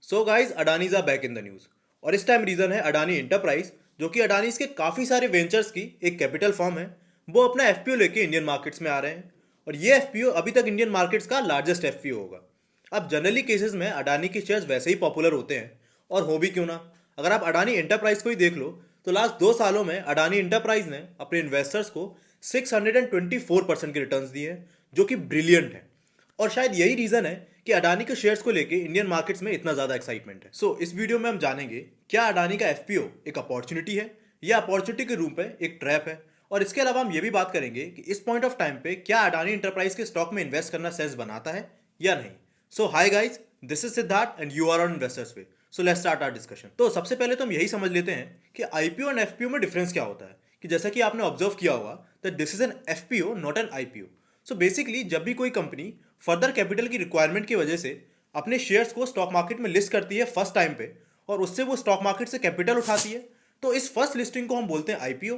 So guys Adanis are back in the news और इस time reason है अडानी इंटरप्राइज जो कि अडानीज के काफी सारे वेंचर्स की एक कैपिटल फर्म है। वो अपना एफपीओ लेके इंडियन मार्केट्स में आ रहे हैं और ये एफपीओ अभी तक इंडियन मार्केट्स का लार्जेस्ट एफपीओ होगा। अब जनरली केसेस में अडानी के शेयर्स वैसे ही पॉपुलर होते हैं और हो भी क्यों ना। अगर आप अडानी इंटरप्राइज को ही देख लो तो लास्ट 2 सालों में अडानी इंटरप्राइज ने अपने इन्वेस्टर्स को 624% के रिटर्न्स दिए हैं जो कि ब्रिलियंट है। और शायद यही रीजन है कि अडानी के शेयर्स को लेके इंडियन मार्केट्स में इतना ज्यादा एक्साइटमेंट है। इस वीडियो में हम जानेंगे क्या अडानी का एफपीओ एक अपॉर्चुनिटी है या अपॉर्चुनिटी के रूप में एक ट्रैप है। और इसके अलावा हम ये भी बात करेंगे कि इस पॉइंट ऑफ टाइम पे क्या अडानी इंटरप्राइज के स्टॉक में इन्वेस्ट करना सेंस बनाता है या नहीं। Hi guys, this is Siddharth and you are on investors way. Let's start our discussion. तो सबसे पहले तो हम यही समझ लेते हैं कि आईपीओ एंड एफपीओ में डिफरेंस क्या होता है। कि जैसा कि आपने ऑब्जर्व किया होगा that this is an FPO not an IPO. Basically जब भी कोई कंपनी फर्दर कैपिटल की रिक्वायरमेंट की वजह से अपने शेयर्स को स्टॉक मार्केट में लिस्ट करती है फर्स्ट टाइम पे और उससे वो स्टॉक मार्केट से कैपिटल उठाती है तो इस फर्स्ट लिस्टिंग को हम बोलते हैं आईपीओ।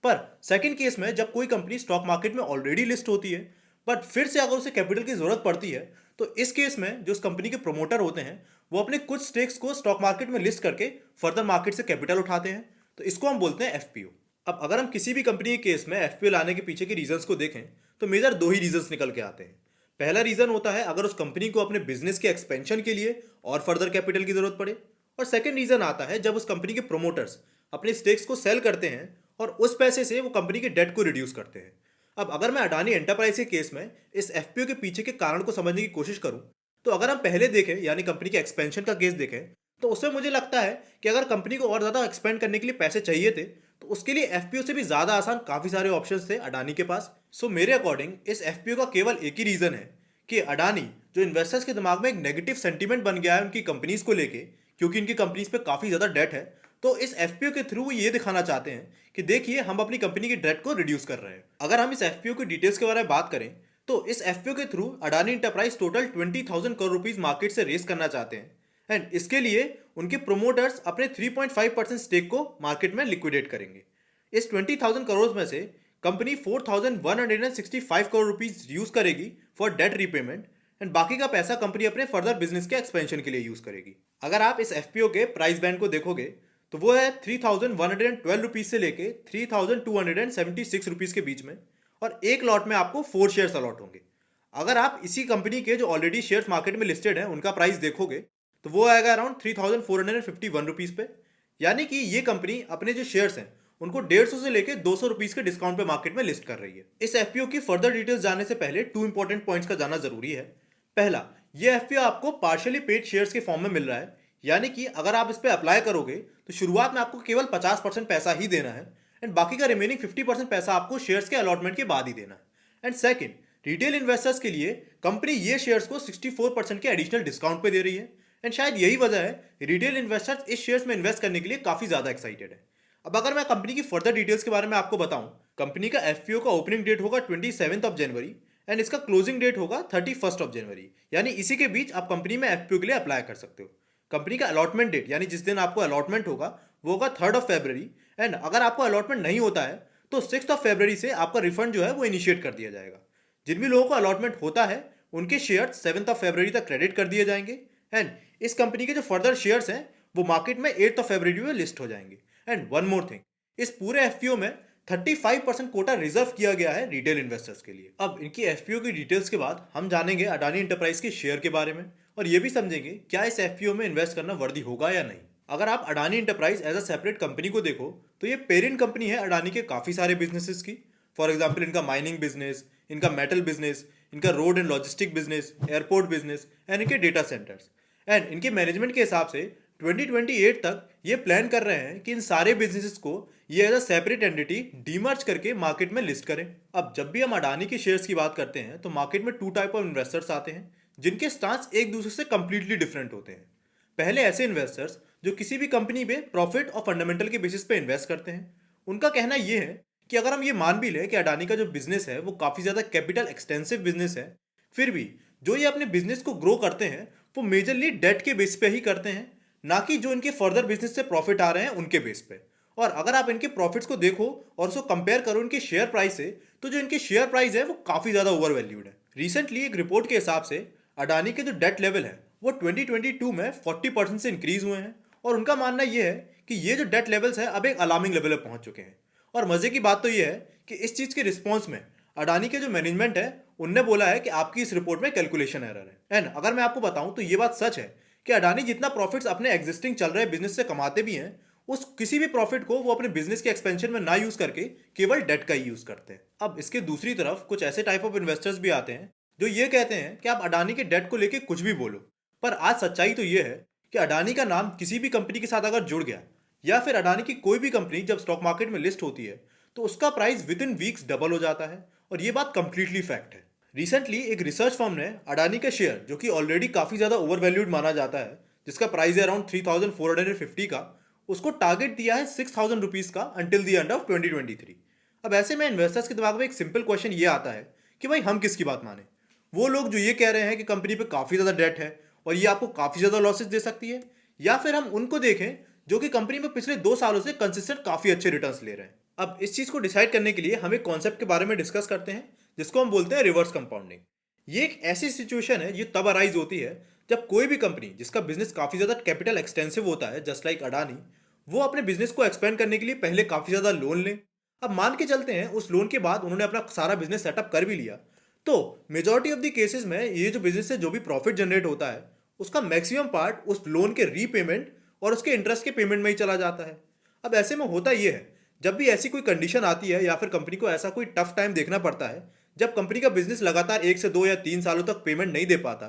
पर सेकंड केस में जब कोई कंपनी स्टॉक मार्केट में ऑलरेडी लिस्ट होती है बट फिर से अगर उसे कैपिटल की जरूरत पड़ती है तो इस केस में जो उस कंपनी के प्रोमोटर होते हैं वो अपने कुछ स्टेक्स को स्टॉक मार्केट में लिस्ट करके फर्दर मार्केट से कैपिटल उठाते हैं तो इसको हम बोलते हैं एफपीओ। अब अगर हम किसी भी कंपनी के केस में एफपीओ लाने के पीछे के रीजंस को देखें तो मेजर दो ही रीजंस निकल के आते हैं। पहला रीजन होता है अगर उस कंपनी को अपने बिजनेस के एक्सपेंशन के लिए और फर्दर कैपिटल की जरूरत पड़े। और सेकंड रीजन आता है जब उस कंपनी के प्रोमोटर्स अपने स्टेक्स को सेल करते हैं और उस पैसे से वो कंपनी के डेट को रिड्यूस करते हैं। अब अगर मैं अडानी एंटरप्राइज के केस में इस एफपीओ के पीछे के कारण को समझने की कोशिश करूं तो अगर हम पहले देखें यानी कंपनी के एक्सपेंशन का केस देखें तो उसमें मुझे लगता है कि अगर कंपनी को और ज़्यादा एक्सपेंड करने के लिए पैसे चाहिए थे तो उसके लिए एफपीओ से भी ज़्यादा आसान काफ़ी सारे ऑप्शंस थे अडानी के पास। मेरे अकॉर्डिंग इस एफपीओ का केवल एक ही रीज़न है कि अडानी जो इन्वेस्टर्स के दिमाग में एक नेगेटिव सेंटीमेंट बन गया है उनकी कंपनीज को लेके क्योंकि इनकी कंपनीज पे काफ़ी ज़्यादा डेट है तो इस एफपीओ के थ्रू वो ये दिखाना चाहते हैं कि देखिए हम अपनी कंपनी की डेट को रिड्यूस कर रहे हैं। अगर हम इस एफपीओ की डिटेल्स के बारे में बात करें तो इस एफपीओ के through Adani enterprise total 20,000 crore rupees market से रेस करना चाहते हैं एंड इसके लिए उनके प्रोमोटर्स अपने 3.5% स्टेक को मार्केट में लिक्विडेट करेंगे। इस 20,000 करोड़ में से कंपनी 4,165 करोड़ रुपीज यूज करेगी फॉर डेट रीपेमेंट एंड बाकी का पैसा कंपनी अपने फर्दर बिजनेस के एक्सपेंशन के लिए यूज करेगी। अगर आप इस एफपीओ के प्राइस बैंड को देखोगे तो वो है 3,112 रुपीज से लेके 3,276 रुपीज के बीच में और एक लॉट में आपको 4 शेयर्स अलॉट होंगे। अगर आप इसी कंपनी के जो ऑलरेडी शेयर्स मार्केट में लिस्टेड हैं उनका प्राइस देखोगे तो वो आएगा अराउंड 3,451 रुपीज पे। यानी कि ये कंपनी अपने जो शेयर्स हैं उनको 150 से लेके 200 रुपीज के डिस्काउंट पे मार्केट में लिस्ट कर रही है। इस एफपीओ की फर्दर डिटेल्स जानने से पहले 2 इंपॉर्टेंट पॉइंट्स का जाना जरूरी है। पहला, ये एफपीओ आपको पार्शियली पेड शेयर्स के फॉर्म में मिल रहा है यानी कि अगर आप इस पर अप्लाई करोगे तो शुरुआत में आपको केवल 50% पैसा ही देना है एंड बाकी का रिमेनिंग 50% पैसा आपको शेयर्स के अलॉटमेंट के बाद ही देना है। एंड सेकंड, रिटेल इन्वेस्टर्स के लिए कंपनी ये शेयर्स को 64% के एडिशनल डिस्काउंट पे दे रही है एंड शायद यही वजह है रिटेल इन्वेस्टर्स इस शेयर्स में इन्वेस्ट करने के लिए काफी ज्यादा एक्साइटेड है। अब अगर मैं कंपनी की फर्दर डिटेल्स के बारे में आपको बताऊं, कंपनी का एफपीओ का ओपनिंग डेट होगा 27 ऑफ जनवरी एंड इसका क्लोजिंग डेट होगा 31 ऑफ जनवरी। यानी इसी के बीच आप कंपनी में एफपीओ के लिए अप्लाई कर सकते हो। कंपनी का अलॉटमेंट डेट यानी जिस दिन आपको अलॉटमेंट होगा वो होगा 3 ऑफ फरवरी एंड अगर आपको अलॉटमेंट नहीं होता है तो 6 ऑफ फरवरी से आपका रिफंड जो है वो इनिशिएट कर दिया जाएगा। जिन भी लोगों को अलॉटमेंट होता है उनके शेयर 7 ऑफ फरवरी तक क्रेडिट कर दिए जाएंगे एंड इस कंपनी के जो फर्दर शेयर्स हैं वो मार्केट में 8 ऑफ फरवरी में लिस्ट हो जाएंगे। एंड वन मोर थिंग, इस पूरे एफपीओ में 35% कोटा रिजर्व किया गया है रिटेल इन्वेस्टर्स के लिए। अब इनकी एफपीओ की डिटेल्स के बाद हम जानेंगे अडानी इंटरप्राइज के शेयर के बारे में और ये भी समझेंगे क्या इस एफपीओ में इन्वेस्ट करना वर्दी होगा या नहीं। अगर आप Adani enterprise as a separate company को देखो तो ये पेरेंट कंपनी है अडानी के काफी सारे बिजनेसेस की। फॉर एग्जाम्पल इनका माइनिंग बिजनेस, इनका मेटल बिजनेस, इनका road and logistic business, airport business and इनके डेटा सेंटर्स। एंड इनके मैनेजमेंट के हिसाब से 2028 तक ये प्लान कर रहे हैं कि इन सारे बिजनेसेस को ये as a separate entity demerge करके मार्केट में लिस्ट करें। अब जब भी हम अडानी के शेयर्स की बात करते हैं तो मार्केट में 2 टाइप ऑफ इन्वेस्टर्स आते हैं जिनके स्टांस एक दूसरे से कंप्लीटली डिफरेंट होते हैं। पहले ऐसे इन्वेस्टर्स जो किसी भी कंपनी में प्रॉफिट और फंडामेंटल के बेसिस पे इन्वेस्ट करते हैं। उनका कहना यह है कि अगर हम ये मान भी लें कि अडानी का जो बिजनेस है वो काफ़ी ज़्यादा कैपिटल एक्सटेंसिव बिजनेस है, फिर भी जो ये अपने बिजनेस को ग्रो करते हैं वो मेजरली डेट के बेस पे ही करते हैं, ना कि जो इनके फर्दर बिजनेस से प्रॉफिट आ रहे हैं उनके बेस पे। और अगर आप इनके प्रॉफिट्स को देखो और उसको कंपेयर करो इनके शेयर प्राइस से तो जो इनके शेयर प्राइस है वो काफ़ी ज़्यादा ओवर वैल्यूड है। रिसेंटली एक रिपोर्ट के हिसाब से अडानी के जो डेट लेवल है वो 2022 में 40% से इंक्रीज हुए हैं और उनका मानना ये है कि ये जो डेट लेवल्स हैं अब एक अलार्मिंग लेवल पर पहुंच चुके हैं। और मजे की बात तो ये है कि इस चीज के रिस्पॉन्स में अडानी के जो मैनेजमेंट है उनने बोला है कि आपकी इस रिपोर्ट में कैलकुलेशन एरर है। एंड अगर मैं आपको बताऊं तो ये बात सच है कि अडानी जितना प्रॉफिट्स अपने एग्जिस्टिंग चल रहे बिजनेस से कमाते भी हैं, उस किसी भी प्रॉफिट को वो अपने बिजनेस के एक्सपेंशन में ना यूज करके केवल डेट का ही यूज करते हैं। अब इसके दूसरी तरफ कुछ ऐसे टाइप ऑफ इन्वेस्टर्स भी आते हैं जो ये कहते हैं कि आप अडानी के डेट को लेके कुछ भी बोलो, पर आज सच्चाई तो ये है कि अडानी का नाम किसी भी कंपनी के साथ अगर जुड़ गया या फिर अडानी की कोई भी कंपनी जब स्टॉक मार्केट में लिस्ट होती है तो उसका price with in weeks double हो जाता है। और ये बात कंप्लीटली फैक्ट है। रिसेंटली एक रिसर्च फर्म ने अडानी का शेयर, जो कि ऑलरेडी काफी ज्यादा ओवर वैल्यूड माना जाता है, जिसका प्राइस है अराउंड 3450 का, उसको टारगेट दिया है 6000 रुपीज का अंटिल द एंड ऑफ 2023। अब ऐसे में इन्वेस्टर्स के दिमाग में एक सिंपल क्वेश्चन ये आता है कि भाई हम किसकी बात माने? वो लोग जो ये कह रहे हैं कि कंपनी पे काफी ज्यादा डेट है और ये आपको काफी ज्यादा लॉसेस दे सकती है, या फिर हम उनको देखें जो कि कंपनी में पिछले 2 सालों से कंसिस्टेंट काफी अच्छे रिटर्न्स ले रहे हैं? अब इस चीज को डिसाइड करने के लिए हम एक कॉन्सेप्ट के बारे में डिस्कस करते हैं जिसको हम बोलते हैं रिवर्स कंपाउंडिंग। ये एक ऐसी सिचुएशन है ये तब अराइज होती है जब कोई भी कंपनी जिसका बिजनेस काफी ज्यादा कैपिटल एक्सटेंसिव होता है, जस्ट लाइक अडानी, वो अपने बिजनेस को एक्सपेंड करने के लिए पहले काफी ज्यादा लोन ले। अब मान के चलते हैं उस लोन के बाद उन्होंने अपना सारा बिजनेस सेटअप कर भी लिया, तो मेजॉरिटी ऑफ द केसेस में ये जो बिजनेस से जो भी प्रॉफिट जनरेट होता है उसका मैक्सिमम पार्ट उस लोन के रीपेमेंट और उसके इंटरेस्ट के पेमेंट में ही चला जाता है। अब ऐसे में होता ये है, जब भी ऐसी कोई कंडीशन आती है या फिर कंपनी को ऐसा कोई टफ टाइम देखना पड़ता है जब कंपनी का बिजनेस लगातार 1 से 2 या 3 सालों तक पेमेंट नहीं दे पाता,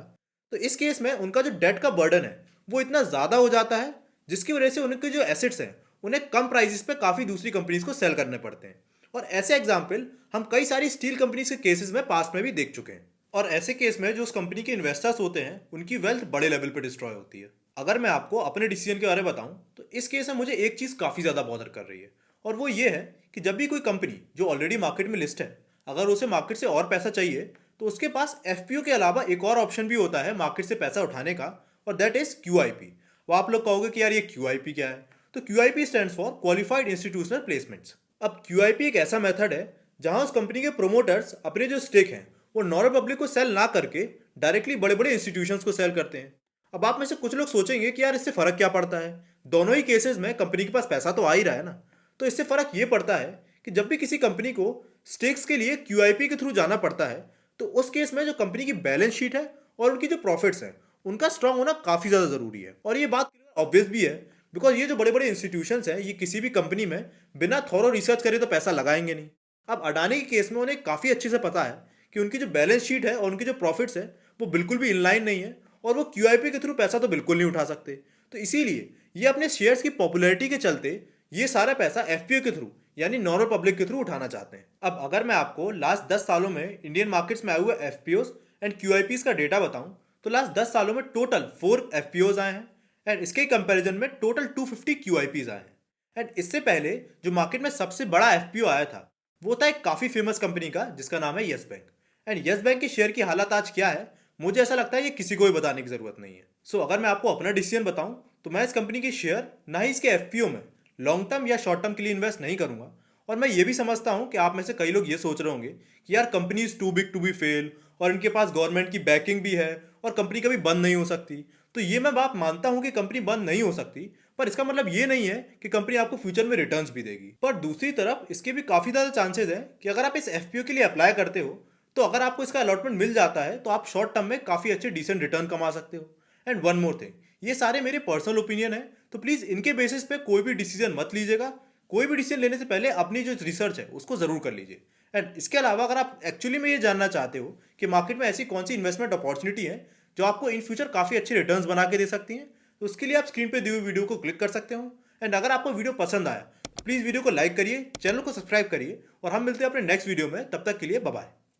तो इस केस में उनका जो डेट का बर्डन है वो इतना ज़्यादा हो जाता है जिसकी वजह से उनके जो एसेट्स हैं उन्हें कम प्राइसेस पे काफ़ी दूसरी कंपनीज को सेल करने पड़ते हैं। और ऐसे एग्जाम्पल हम कई सारी स्टील कंपनीज के केसेस में पास्ट में भी देख चुके हैं। और ऐसे केस में जो उस कंपनी के इन्वेस्टर्स होते हैं उनकी वेल्थ बड़े लेवल पर डिस्ट्रॉय होती है। अगर मैं आपको अपने डिसीजन के बारे में बताऊं तो इस केस में मुझे एक चीज़ काफ़ी ज़्यादा बॉदर कर रही है, और वो ये है कि जब भी कोई कंपनी जो ऑलरेडी मार्केट में लिस्ट है अगर उसे मार्केट से और पैसा चाहिए तो उसके पास एफपीओ के अलावा एक और ऑप्शन भी होता है मार्केट से पैसा उठाने का, और दैट इज क्यूआईपी। वो आप लोग कहोगे कि यार ये क्यूआईपी क्या है? तो QIP stands for qualified institutional placements. अब क्यूआईपी एक ऐसा मेथड है जहां उस कंपनी के प्रोमोटर्स अपने जो स्टेक हैं वो नॉर्मल पब्लिक को सेल ना करके डायरेक्टली बड़े बड़े इंस्टीट्यूशंस को सेल करते हैं। अब आप में से कुछ लोग सोचेंगे कि यार इससे फर्क क्या पड़ता है, दोनों ही केसेस में कंपनी के पास पैसा तो आ ही रहा है ना। तो इससे फर्क ये पड़ता है कि जब भी किसी कंपनी को स्टेक्स के लिए क्यूआईपी के थ्रू जाना पड़ता है तो उस केस में जो कंपनी की बैलेंस शीट है और उनकी जो प्रॉफिट्स हैं उनका स्ट्रांग होना काफ़ी ज़्यादा ज़रूरी है। और ये बात ऑब्वियस भी है बिकॉज ये जो बड़े बड़े इंस्टीट्यूशंस हैं ये किसी भी कंपनी में बिना थॉरो रिसर्च करे तो पैसा लगाएंगे नहीं। अब अडानी के केस में उन्हें काफ़ी अच्छे से पता है कि उनकी जो बैलेंस शीट है और उनकी जो प्रॉफिट्स है वो बिल्कुल भी इनलाइन नहीं है और वो क्यूआईपी के थ्रू पैसा तो बिल्कुल नहीं उठा सकते। तो इसीलिए ये अपने शेयर्स की पॉपुलैरिटी के चलते ये सारा पैसा एफपीओ के थ्रू यानी नॉर्मल पब्लिक के थ्रू उठाना चाहते हैं। अब अगर मैं आपको लास्ट 10 सालों में इंडियन मार्केट्स में आए हुए एफपीओस एंड क्यूआईपीस का डेटा बताऊं तो लास्ट 10 सालों में टोटल 4 एफपीओस आए हैं एंड इसके कंपैरिजन में टोटल 250 क्यूआईपीस आए हैं। एंड इससे पहले जो मार्केट में सबसे बड़ा एफपीओ आया था वो था एक काफ़ी फेमस कंपनी का जिसका नाम है yes bank. And yes bank के शेयर की हालत आज क्या है मुझे ऐसा लगता है ये किसी को भी बताने की जरूरत नहीं है। सो अगर मैं आपको अपना डिसीजन बताऊं तो मैं इस कंपनी के शेयर ना ही इसके एफपीओ में लॉन्ग टर्म या शॉर्ट टर्म के लिए इन्वेस्ट नहीं करूंगा। और मैं ये भी समझता हूं कि आप में से कई लोग ये सोच रहे होंगे कि यार company is too big to be fail और इनके पास गवर्नमेंट की बैकिंग भी है और कंपनी कभी बंद नहीं हो सकती। तो ये मैं बात मानता हूं कि कंपनी बंद नहीं हो सकती, पर इसका मतलब ये नहीं है कि कंपनी आपको फ्यूचर में रिटर्न्स भी देगी। पर दूसरी तरफ इसके भी काफ़ी ज़्यादा चांसेस है कि अगर आप इस एफपीओ के लिए अप्लाई करते हो तो अगर आपको इसका अलॉटमेंट मिल जाता है तो आप शॉर्ट टर्म में काफ़ी अच्छे डिसेंट रिटर्न कमा सकते हो। एंड वन मोर थिंग, ये सारे मेरे पर्सनल ओपिनियन है तो प्लीज़ इनके बेसिस पे कोई भी डिसीजन मत लीजिएगा। कोई भी डिसीजन लेने से पहले अपनी जो रिसर्च है उसको ज़रूर कर लीजिए। एंड इसके अलावा अगर आप एक्चुअली में ये जानना चाहते हो कि मार्केट में ऐसी कौन सी इन्वेस्टमेंट अपॉर्चुनिटी है जो आपको इन फ्यूचर काफ़ी अच्छे रिटर्न्स बना के दे सकती हैं, तो उसके लिए आप स्क्रीन पे दी हुई वीडियो को क्लिक कर सकते हो। एंड अगर आपको वीडियो पसंद आया तो प्लीज़ वीडियो को लाइक करिए, चैनल को सब्सक्राइब करिए और हम मिलते हैं अपने नेक्स्ट वीडियो में। तब तक के लिए बाय बाय।